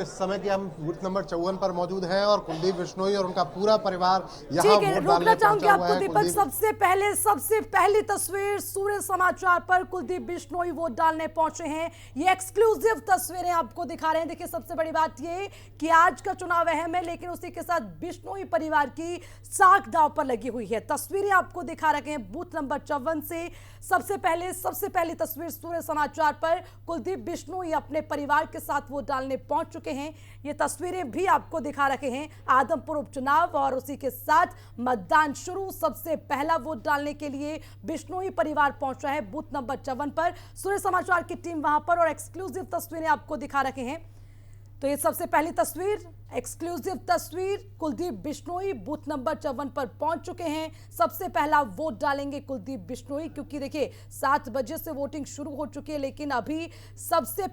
इस समय की हम बूथ नंबर 54 पर मौजूद हैं और कुलदीप बिश्नोई और उनका पूरा परिवार यहाँ वोट डालने पहुंचा हुआ है। दीपक, सबसे पहली तस्वीर सूर्य समाचार पर कुलदीप बिश्नोई वोट डालने पहुंचे हैं। ये एक्सक्लूसिव तस्वीरें आपको दिखा रहे हैं। देखिए, सबसे बड़ी बात ये कि आज का चुनाव अहम है, लेकिन उसी के साथ बिश्नोई परिवार की साख दांव पर लगी हुई है। तस्वीरें आपको दिखा रखे हैं बूथ नंबर 54 से। सबसे पहली तस्वीर सूर्य समाचार पर कुलदीप बिश्नोई अपने परिवार के साथ वोट डालने पहुंच चुके हैं। ये तस्वीरें भी आपको दिखा रखे हैं आदमपुर उपचुनाव और उसी के साथ मतदान शुरू। सबसे पहला वोट डालने के लिए बिश्नोई परिवार पहुंचा है बूथ नंबर 54 पर। सूर्य समाचार की टीम वहां पर और एक्सक्लूसिव तस्वीरें आपको दिखा रखे हैं। तो ये सबसे पहली तस्वीर, एक्सक्लूसिव तस्वीर, कुलदीप बिश्नोई बूथ नंबर 54 पर पहुंच चुके हैं। सबसे पहला वोट डालेंगे कुलदीप बिश्नोई, क्योंकि देखिए 7 बजे से वोटिंग शुरू हो चुकी है, लेकिन अभी सबसे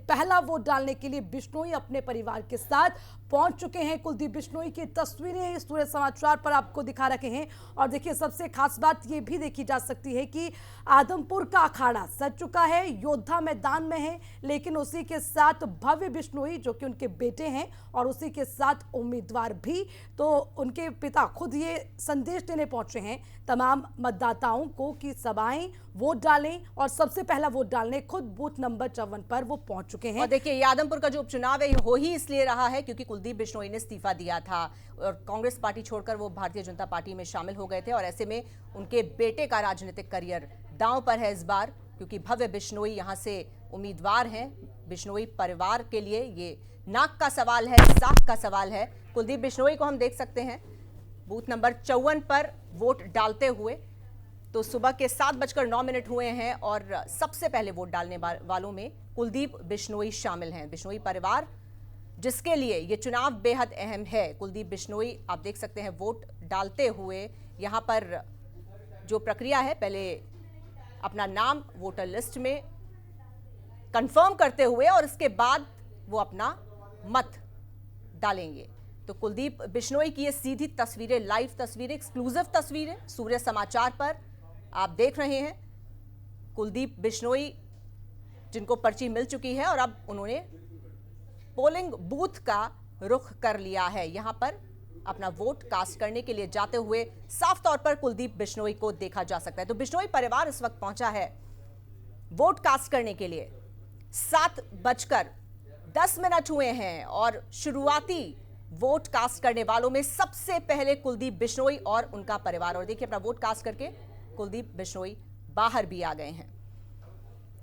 पहला वोट डालने के लिए बिश्नोई अपने परिवार के साथ पहुंच चुके हैं। कुलदीप बिश्नोई की तस्वीरें सूर्य समाचार पर आपको दिखा रखे हैं। और देखिए, सबसे खास बात यह भी देखी जा सकती है कि आदमपुर का अखाड़ा सज चुका है, योद्धा मैदान में है, लेकिन उसी के साथ भव्य बिश्नोई जो कि उनके बेटे हैं और उसी के साथ उम्मीदवार भी, तो उनके पिता खुद ये संदेश देने पहुंचे हैं तमाम मतदाताओं को कि सभाएं वोट डालें और सबसे पहला वोट डालने खुद बूथ नंबर 54 पर वो पहुंच चुके हैं। और देखिए, आदमपुर का जो उपचुनाव है हो ही इसलिए रहा है क्योंकि कुलदीप बिश्नोई ने इस्तीफा दिया था और कांग्रेस पार्टी छोड़कर वो भारतीय जनता पार्टी में शामिल हो गए थे, और ऐसे में उनके बेटे का राजनीतिक करियर दांव पर है इस बार, क्योंकि भव्य बिश्नोई यहां से उम्मीदवार हैं। बिश्नोई परिवार के लिए ये नाक का सवाल है, साख का सवाल है। कुलदीप बिश्नोई को हम देख सकते हैं बूथ नंबर 54 पर वोट डालते हुए। तो सुबह के 7:09 हुए हैं और सबसे पहले वोट डालने वालों में कुलदीप बिश्नोई शामिल हैं। बिश्नोई परिवार जिसके लिए ये चुनाव बेहद अहम है। कुलदीप बिश्नोई आप देख सकते हैं वोट डालते हुए यहाँ पर जो प्रक्रिया है, पहले अपना नाम वोटर लिस्ट में कंफर्म करते हुए और इसके बाद वो अपना मत डालेंगे। तो कुलदीप बिश्नोई की ये सीधी तस्वीरें, लाइव तस्वीरें, एक्सक्लूसिव तस्वीरें सूर्य समाचार पर आप देख रहे हैं। कुलदीप बिश्नोई जिनको पर्ची मिल चुकी है और अब उन्होंने पोलिंग बूथ का रुख कर लिया है। यहां पर अपना वोट कास्ट करने के लिए जाते हुए साफ तौर पर कुलदीप बिश्नोई को देखा जा सकता है। तो बिश्नोई परिवार इस वक्त पहुंचा है वोट कास्ट करने के लिए। 7:10 हुए हैं और शुरुआती वोट कास्ट करने वालों में सबसे पहले कुलदीप बिश्नोई और उनका परिवार। और देखिए, अपना वोट कास्ट करके कुलदीप बिश्नोई बाहर भी आ गए हैं।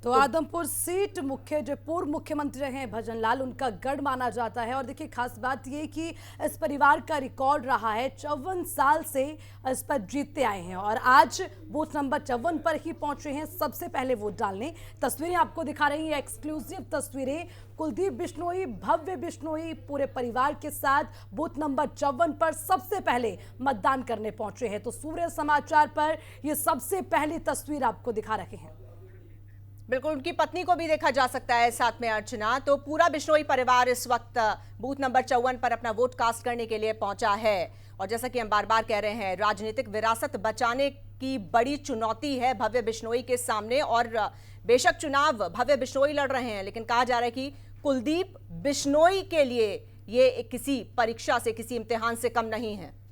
तो आदमपुर सीट जो पूर्व मुख्यमंत्री रहे हैं भजन लाल, उनका गढ़ माना जाता है। और देखिए, खास बात ये कि इस परिवार का रिकॉर्ड रहा है 54 साल से इस पर जीतते आए हैं और आज बूथ नंबर 54 पर ही पहुंचे हैं सबसे पहले वोट डालने। तस्वीरें आपको दिखा रही हैं, एक्सक्लूसिव तस्वीरें। कुलदीप बिश्नोई, भव्य बिश्नोई पूरे परिवार के साथ बूथ नंबर 54 पर सबसे पहले मतदान करने पहुंचे हैं। तो सूर्य समाचार पर यह सबसे पहली तस्वीर आपको दिखा रहे हैं। बिल्कुल, उनकी पत्नी को भी देखा जा सकता है साथ में अर्चना। तो पूरा बिश्नोई परिवार इस वक्त बूथ नंबर 54 पर अपना वोट कास्ट करने के लिए पहुंचा है। और जैसा कि हम बार बार कह रहे हैं, राजनीतिक विरासत बचाने की बड़ी चुनौती है भव्य बिश्नोई के सामने। और बेशक चुनाव भव्य बिश्नोई लड़ रहे हैं, लेकिन कहा जा रहा है कि कुलदीप बिश्नोई के लिए ये किसी परीक्षा से, किसी इम्तिहान से कम नहीं है।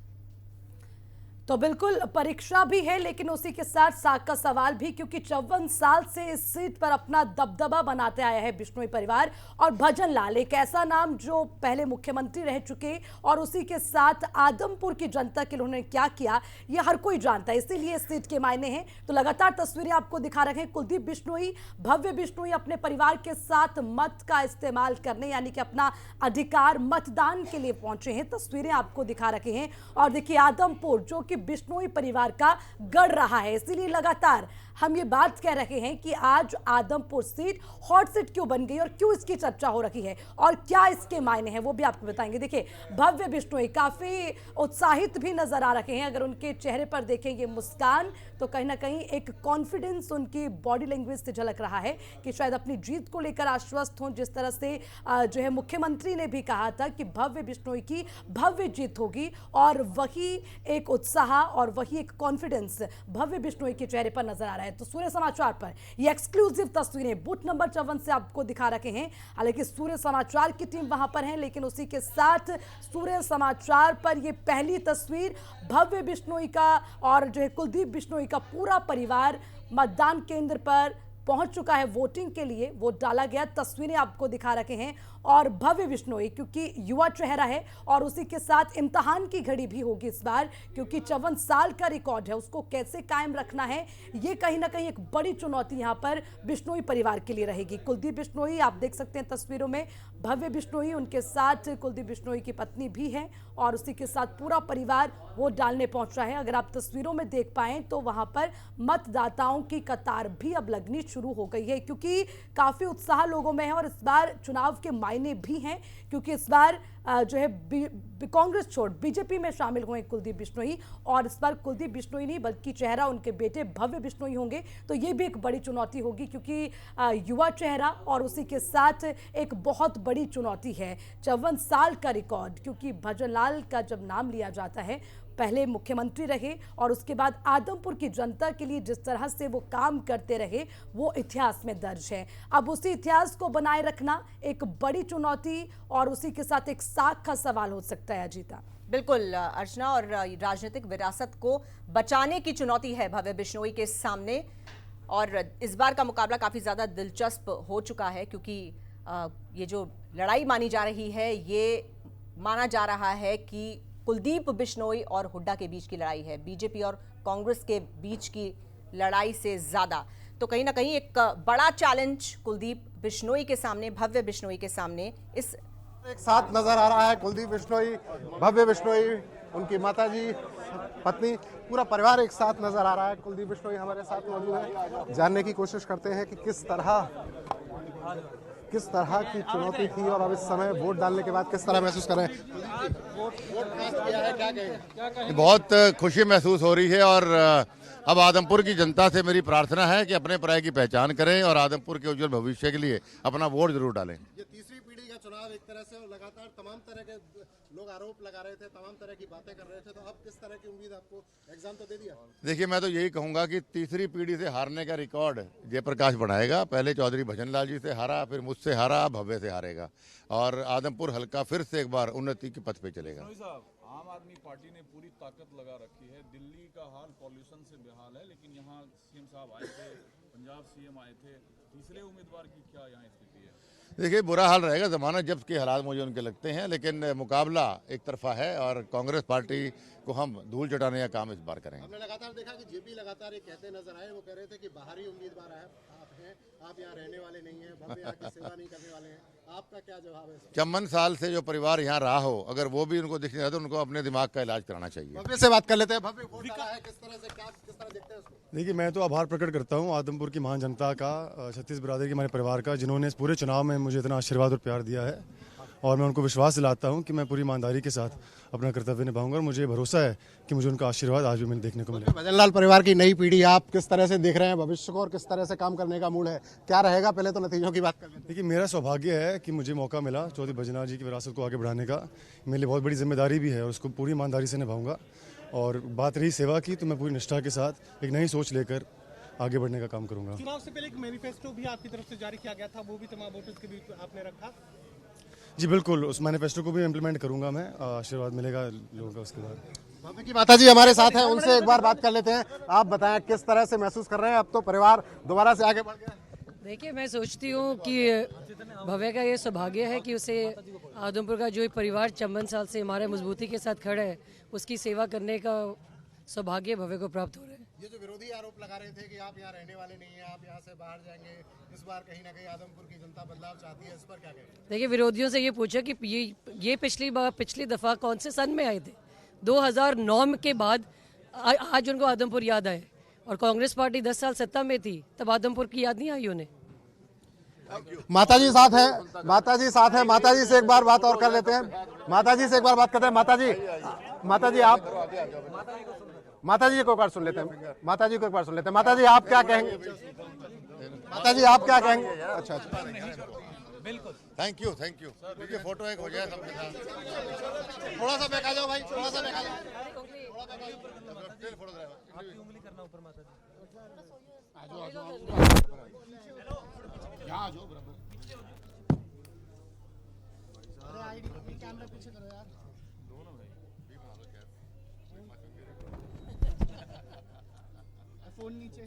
तो बिल्कुल परीक्षा भी है, लेकिन उसी के साथ साख का सवाल भी, क्योंकि 54 साल से इस सीट पर अपना दबदबा बनाते आया है बिश्नोई परिवार। और भजन लाल एक ऐसा नाम जो पहले मुख्यमंत्री रह चुके और उसी के साथ आदमपुर की जनता के लिए उन्होंने क्या किया ये हर कोई जानता है, इसीलिए इस सीट के मायने हैं। तो लगातार तस्वीरें आपको दिखा रहे हैं। कुलदीप बिश्नोई, भव्य बिश्नोई अपने परिवार के साथ मत का इस्तेमाल करने, यानी कि अपना अधिकार मतदान के लिए पहुंचे हैं। तस्वीरें आपको दिखा रखे हैं। और देखिए, आदमपुर जो कि बिश्नोई परिवार का गढ़ रहा है, इसीलिए लगातार हम ये बात कह रहे हैं कि आज आदमपुर सीट हॉट सीट क्यों बन गई और क्यों इसकी चर्चा हो रही है और क्या इसके मायने हैं, वो भी आपको बताएंगे। देखिए, भव्य बिश्नोई काफी उत्साहित भी नजर आ रहे हैं। अगर उनके चेहरे पर देखेंगे मुस्कान, तो कहीं ना कहीं एक कॉन्फिडेंस उनकी बॉडी लैंग्वेज से झलक रहा है कि शायद अपनी जीत को लेकर आश्वस्त हों। जिस तरह से जो है मुख्यमंत्री ने भी कहा था कि भव्य बिश्नोई की भव्य जीत होगी, और वही एक उत्साह उत्साह और वही एक कॉन्फिडेंस भव्य बिश्नोई के चेहरे पर नजर आ रहा है। तो सूर्य समाचार पर ये एक्सक्लूसिव तस्वीरें बूथ नंबर 54 से आपको दिखा रखे हैं। हालांकि सूर्य समाचार की टीम वहां पर है, लेकिन उसी के साथ सूर्य समाचार पर ये पहली तस्वीर भव्य बिश्नोई का और जो है कुलदीप बिश्नोई का पूरा परिवार मतदान केंद्र पर पहुंच चुका है। वोटिंग के लिए वोट डाला गया, तस्वीरें आपको दिखा रखे हैं। और भव्य बिश्नोई क्योंकि युवा चेहरा है और उसी के साथ इम्तिहान की घड़ी भी होगी इस बार, क्योंकि 54 साल का रिकॉर्ड है, उसको कैसे कायम रखना है, ये कहीं ना कहीं एक बड़ी चुनौती यहां पर बिश्नोई परिवार के लिए रहेगी। कुलदीप बिश्नोई आप देख सकते हैं तस्वीरों में, भव्य बिश्नोई, उनके साथ कुलदीप बिश्नोई की पत्नी भी है और उसी के साथ पूरा परिवार वोट डालने पहुंचा है। अगर आप तस्वीरों में देख पाएं तो वहां पर मतदाताओं की कतार भी अब लगनी शुरू हो गई है, क्योंकि काफी उत्साह लोगों में है। और इस बार चुनाव के मायने भी हैं, क्योंकि इस बार जो है कांग्रेस छोड़ बीजेपी में शामिल हुए कुलदीप बिश्नोई, और इस बार कुलदीप बिश्नोई नहीं बल्कि चेहरा उनके बेटे भव्य बिश्नोई होंगे। तो ये भी एक बड़ी चुनौती होगी, क्योंकि युवा चेहरा और उसी के साथ एक बहुत बड़ी चुनौती है 54 साल का रिकॉर्ड, क्योंकि भजनलाल का जब नाम लिया जाता है, पहले मुख्यमंत्री रहे और उसके बाद आदमपुर की जनता के लिए जिस तरह से वो काम करते रहे वो इतिहास में दर्ज है। अब उसी इतिहास को बनाए रखना एक बड़ी चुनौती और उसी के साथ एक साख का सवाल हो सकता है। अजीता, बिल्कुल अर्चना, और राजनीतिक विरासत को बचाने की चुनौती है भव्य बिश्नोई के सामने। और इस बार का मुकाबला काफी ज्यादा दिलचस्प हो चुका है, क्योंकि ये जो लड़ाई मानी जा रही है, ये माना जा रहा है कि कुलदीप बिश्नोई और हुड्डा के बीच की लड़ाई है, बीजेपी और कांग्रेस के बीच की लड़ाई से ज्यादा। तो कहीं ना कहीं एक बड़ा चैलेंज कुलदीप बिश्नोई के सामने, भव्य बिश्नोई के सामने इस एक साथ नजर आ रहा है। कुलदीप बिश्नोई, भव्य बिश्नोई, उनकी माताजी, पत्नी, पूरा परिवार एक साथ नजर आ रहा है। कुलदीप बिश्नोई हमारे साथ मौजूद है, जानने की कोशिश करते हैं कि किस तरह की चुनौती थी और अब इस समय वोट डालने के बाद किस तरह महसूस कर रहे हैं। बहुत खुशी महसूस हो रही है और अब आदमपुर की जनता से मेरी प्रार्थना है कि अपने पर्याय की पहचान करें और आदमपुर के उज्जवल भविष्य के लिए अपना वोट जरूर डालें। ये तीसरी पीढ़ी का चुनाव एक तरह से लगातार तमाम तरह के लोग आरोप लगा रहे थे, तमाम तरह की बातें कर रहे थे, तो अब किस तरह की उम्मीद आपको, एग्जाम तो दे दिया? देखिए, मैं तो यही कहूंगा कि तीसरी पीढ़ी से हारने का रिकॉर्ड जयप्रकाश बढ़ाएगा। पहले चौधरी भजनलाल जी से हारा, फिर मुझसे हारा, भव्य से हारेगा और आदमपुर हल्का फिर से एक बार उन्नति के पथ पे चलेगा। आम आदमी पार्टी ने पूरी ताकत लगा रखी है। दिल्ली का हाल पॉल्यूशन से बेहाल है, लेकिन यहाँ सीएम साहब आए थे, पंजाब सीएम आए थे, तीसरे उम्मीदवार की क्या यहाँ स्थिति है? देखिए, बुरा हाल रहेगा, जमाना जब के हालात मुझे उनके लगते हैं, लेकिन मुकाबला एक तरफा है और कांग्रेस पार्टी को हम धूल चटाने का काम इस बार करेंगे। हमने लगातार देखा कि जेपी लगातार ये कहते नजर आए, वो कह रहे थे कि बाहरी उम्मीदवार आप हैं, आप यहाँ रहने वाले नहीं हैं, भव्य यहाँ की सेवा नहीं करने वाले हैं। आपका क्या जवाब है? 54 साल से जो परिवार यहाँ रहा हो, अगर वो भी उनको दिख नहीं रहा तो उनको अपने दिमाग का इलाज कराना चाहिए। भव्य से बात कर लेते हैं। भव्य वोट डाला है, किस तरह देखते हैं उसको? देखिए, मैं तो आभार प्रकट करता हूँ आदमपुर की महान जनता का, छत्तीस बिरादरी के हमारे परिवार का, जिन्होंने इस पूरे चुनाव में मुझे इतना आशीर्वाद और प्यार दिया है। और मैं उनको विश्वास दिलाता हूँ कि मैं पूरी ईमानदारी के साथ अपना कर्तव्य निभाऊंगा और मुझे भरोसा है कि मुझे उनका आशीर्वाद आज भी मैंने देखने को मिलेगा। भजनलाल परिवार की नई पीढ़ी, आप किस तरह से देख रहे हैं भविष्य को और किस तरह से काम करने का मूड है, क्या रहेगा? पहले तो नतीजों की बात कर लेते हैं। देखिए, मेरा सौभाग्य है कि मुझे मौका मिला चौधरी भजनलाल जी की विरासत को आगे बढ़ाने का। मेरे लिए बहुत बड़ी जिम्मेदारी भी है और उसको पूरी ईमानदारी से निभाऊंगा। और बात रही सेवा की, तो मैं पूरी निष्ठा के साथ एक नई सोच लेकर आगे बढ़ने का काम करूंगा। चुनाव से पहले एक मैनिफेस्टो भी आपकी तरफ से जारी किया गया था, वो भी तमाम वोटर्स के बीच आपने रखा? जी बिल्कुल, उस मैनिफेस्टो को भी इम्प्लीमेंट करूंगा मैं। आशीर्वाद मिलेगा लोगों का उसके बाद। भव्य की माताजी हमारे साथ हैं, उनसे एक बार बात कर लेते हैं। आप बताएं किस तरह से महसूस कर रहे हैं, अब तो परिवार दोबारा से आगे बढ़ गया? देखिए, मैं सोचती हूँ कि भव्य का ये सौभाग्य है कि उसे आदमपुर का जो परिवार 54 साल से हमारे मजबूती के साथ खड़ा है, उसकी सेवा करने का सौभाग्य भव्य को प्राप्त हो रहा है। ये जो विरोधी आरोप लगा रहे थे कि आप यहाँ रहने वाले नहीं हैं, आप यहाँ से बाहर जाएंगे, इस बार कहीं ना कहीं आदमपुर की जनता बदलाव चाहती है, इस पर क्या कहेंगे? देखिए, विरोधियों से ये पूछा कि ये पिछली दफ़ा कौन से सन में आए थे? 2009 के बाद आज उनको आदमपुर याद आए, और कांग्रेस पार्टी 10 साल सत्ता में थी, तब आदमपुर की याद नहीं आई उन्हें। माताजी साथ है, माताजी साथ है, माताजी से एक बार बात और कर लेते हैं। माताजी से एक बार बात करते हैं। माताजी आप माताजी को एक बार सुन लेते हैं। माताजी को एक बार सुन लेते हैं। माताजी आप क्या कहेंगे? माताजी आप क्या कहेंगे? अच्छा, बिल्कुल। थैंक यू देखिए फोटो एक हो जाए सबके साथ। थोड़ा सा बैक आ जाओ भाई, थोड़ा सा बैक आ जाओ। आपकी उंगली करना ऊपर माता जी। यहाँ आ जाओ बराबर। अरे आईडी कैमरा पीछे करो यार। दोनों भाई फोन नीचे।